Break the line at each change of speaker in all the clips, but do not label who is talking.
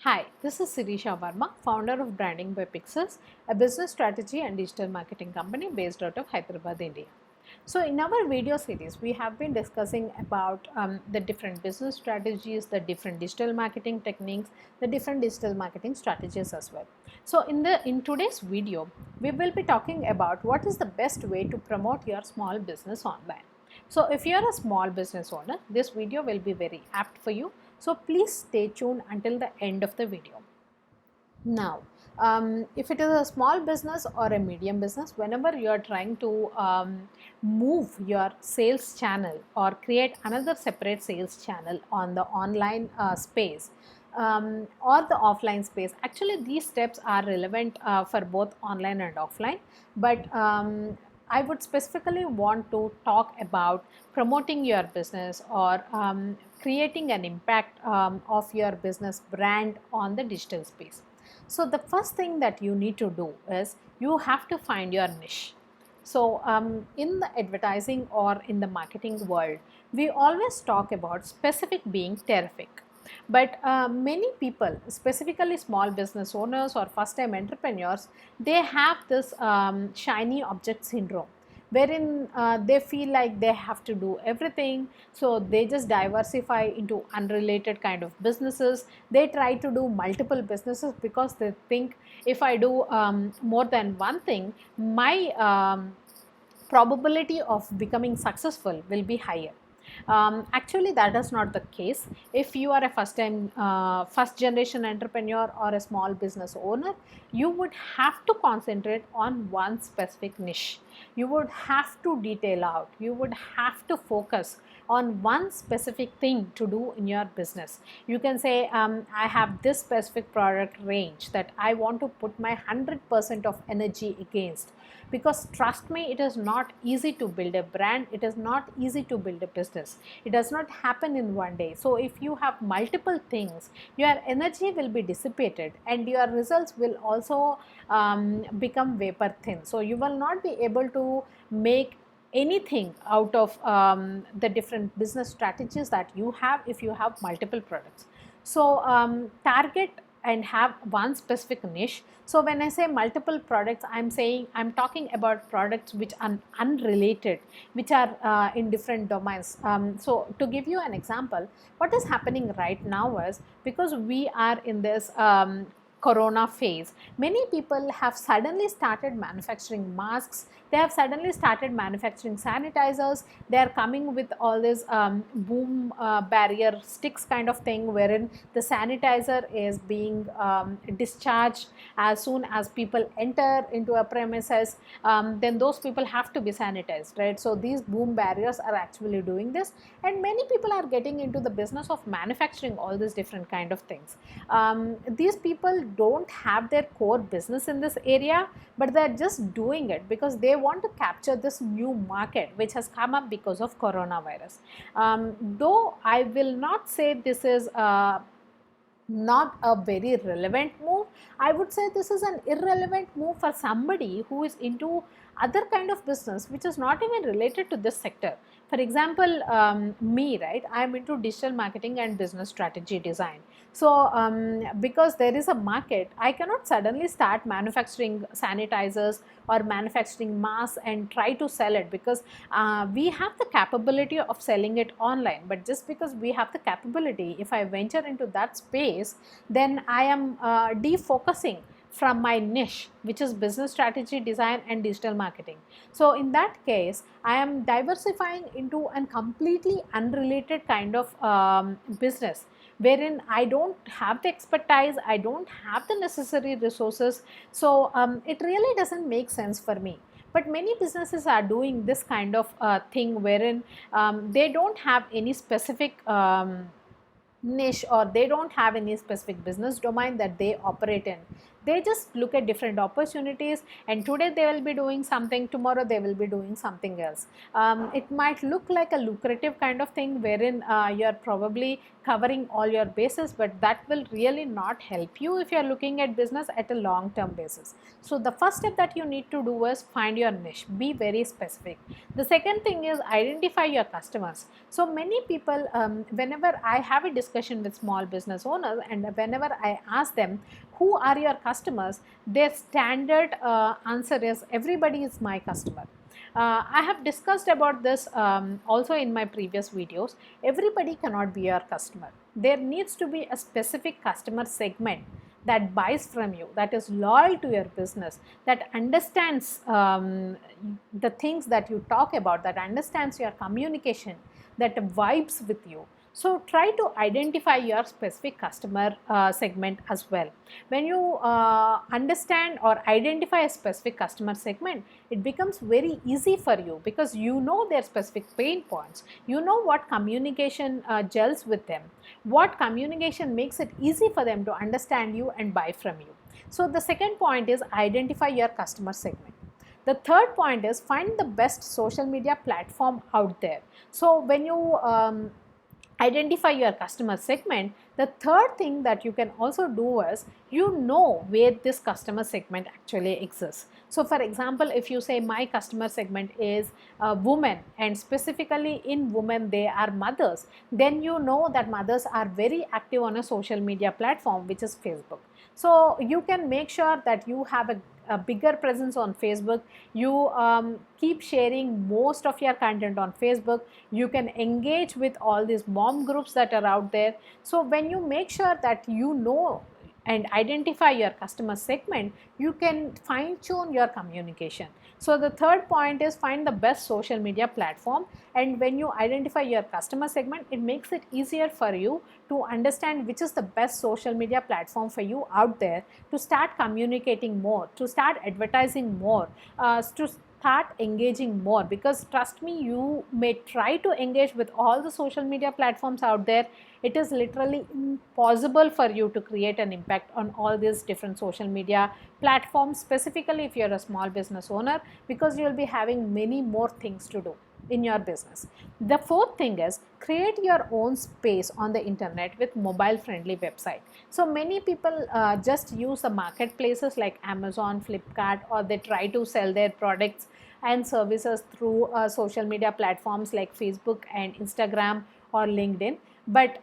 Hi, this is Sirisha Verma, founder of Branding by Pixels, a business strategy and digital marketing company based out of Hyderabad, India. So, in our video series, we have been discussing about the different business strategies, the different digital marketing techniques, the different digital marketing strategies as well. So, in today's video, we will be talking about what is the best way to promote your small business online. So, if you are a small business owner, this video will be very apt for you. So, please stay tuned until the end of the video. Now, if it is a small business or a medium business, whenever you are trying to move your sales channel or create another separate sales channel on the online space, or the offline space, actually these steps are relevant for both online and offline, but I would specifically want to talk about promoting your business or creating an impact of your business brand on the digital space. So, the first thing that you need to do is you have to find your niche. So, in the advertising or in the marketing world, we always talk about specific being terrific. But many people, specifically small business owners or first time entrepreneurs, they have this shiny object syndrome wherein they feel like they have to do everything, so they just diversify into unrelated kind of businesses. They try to do multiple businesses because they think if I do more than one thing, my probability of becoming successful will be higher. Actually, that is not the case. If you are a first generation entrepreneur or a small business owner, you would have to concentrate on one specific niche. You would have to detail out, you would have to focus on one specific thing to do in your business. You can say, I have this specific product range that I want to put my 100% of energy against, because trust me, it is not easy to build a brand, it is not easy to build a business. It does not happen in one day. So if you have multiple things, your energy will be dissipated and your results will also become vapor thin. So you will not be able to make anything out of the different business strategies that you have if you have multiple products. So target and have one specific niche. So when I say multiple products, I'm talking about products which are unrelated, which are in different domains. So to give you an example, what is happening right now is, because we are in this corona phase, many people have suddenly started manufacturing masks, they have suddenly started manufacturing sanitizers, they are coming with all this boom barrier sticks kind of thing, wherein the sanitizer is being discharged as soon as people enter into a premises. Then those people have to be sanitized, right? So these boom barriers are actually doing this, and many people are getting into the business of manufacturing all these different kind of things. These people don't have their core business in this area, but they're just doing it because they want to capture this new market which has come up because of coronavirus. Though I will not say this is not a very relevant move, I would say this is an irrelevant move for somebody who is into other kind of business which is not even related to this sector. For example, me, right, I am into digital marketing and business strategy design. So because there is a market, I cannot suddenly start manufacturing sanitizers or manufacturing masks and try to sell it, because we have the capability of selling it online. But just because we have the capability, if I venture into that space, then I am defocusing from my niche, which is business strategy design and digital marketing. So in that case, I am diversifying into a completely unrelated kind of business, wherein I don't have the expertise, I don't have the necessary resources. So it really doesn't make sense for me. But many businesses are doing this kind of thing, wherein they don't have any specific niche, or they don't have any specific business domain that they operate in. They just look at different opportunities, and today they will be doing something, tomorrow they will be doing something else. It might look like a lucrative kind of thing wherein you are probably covering all your bases, but that will really not help you if you are looking at business at a long term basis. So the first step that you need to do is find your niche, be very specific. The second thing is identify your customers. So many people, whenever I have a discussion with small business owners and whenever I ask them who are your customers, their standard answer is everybody is my customer. I have discussed about this also in my previous videos. Everybody cannot be your customer. There needs to be a specific customer segment that buys from you, that is loyal to your business, that understands the things that you talk about, that understands your communication, that vibes with you. So try to identify your specific customer segment as well. When you understand or identify a specific customer segment, it becomes very easy for you because you know their specific pain points. You know what communication gels with them, what communication makes it easy for them to understand you and buy from you. So the second point is identify your customer segment. The third point is find the best social media platform out there. So when you identify your customer segment, the third thing that you can also do is you know where this customer segment actually exists. So for example, if you say my customer segment is women, and specifically in women they are mothers, then you know that mothers are very active on a social media platform which is Facebook. So you can make sure that you have a bigger presence on Facebook. You keep sharing most of your content on Facebook. You can engage with all these mom groups that are out there. So when you make sure that you know and identify your customer segment, you can fine tune your communication. So the third point is find the best social media platform, and when you identify your customer segment, it makes it easier for you to understand which is the best social media platform for you out there to start communicating more, to start advertising more, to start engaging more. Because trust me, you may try to engage with all the social media platforms out there, it is literally impossible for you to create an impact on all these different social media platforms, specifically if you're a small business owner, because you'll be having many more things to do in your business. The fourth thing is create your own space on the internet with mobile friendly website. So many people just use the marketplaces like Amazon, Flipkart, or they try to sell their products and services through social media platforms like Facebook and Instagram or LinkedIn. But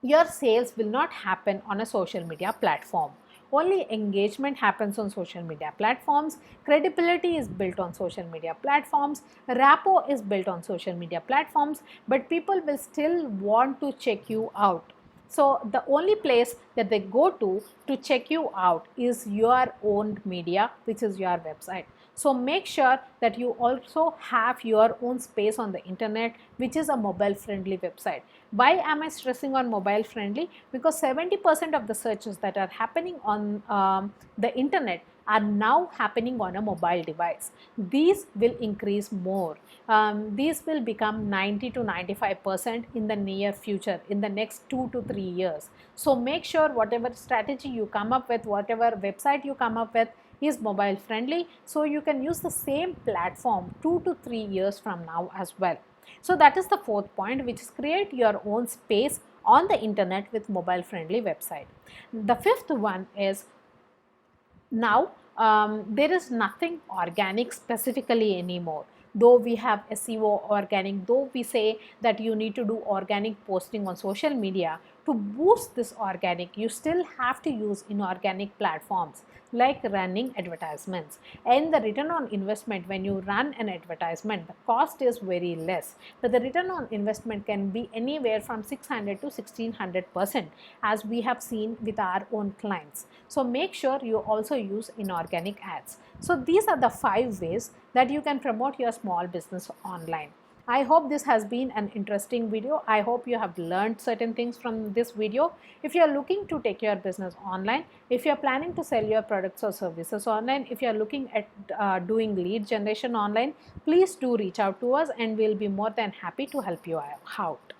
your sales will not happen on a social media platform. Only engagement happens on social media platforms. Credibility is built on social media platforms. Rapport is built on social media platforms. But people will still want to check you out. So the only place that they go to check you out is your own media, which is your website. So make sure that you also have your own space on the internet, which is a mobile friendly website. Why am I stressing on mobile friendly? Because 70% of the searches that are happening on the internet are now happening on a mobile device. These will increase more. These will become 90 to 95% in the near future, in the next 2 to 3 years. So make sure whatever strategy you come up with, whatever website you come up with, is mobile friendly, so you can use the same platform 2 to 3 years from now as well. So that is the fourth point, which is create your own space on the internet with mobile friendly website. The fifth one is now there is nothing organic specifically anymore. Though we have SEO organic, though we say that you need to do organic posting on social media, to boost this organic, you still have to use inorganic platforms like running advertisements. And the return on investment, when you run an advertisement, the cost is very less, but the return on investment can be anywhere from 600 to 1600%, as we have seen with our own clients. So make sure you also use inorganic ads. So these are the 5 ways that you can promote your small business online. I hope this has been an interesting video. I hope you have learned certain things from this video. If you are looking to take your business online, if you are planning to sell your products or services online, if you are looking at doing lead generation online, please do reach out to us and we'll be more than happy to help you out.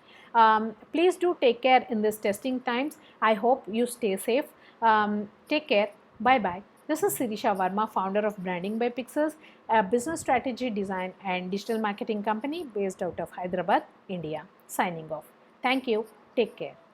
Please do take care in these testing times. I hope you stay safe. Take care. Bye bye. This is Sirisha Verma, founder of Branding by Pixels, a business strategy, design, and digital marketing company based out of Hyderabad, India. Signing off. Thank you. Take care.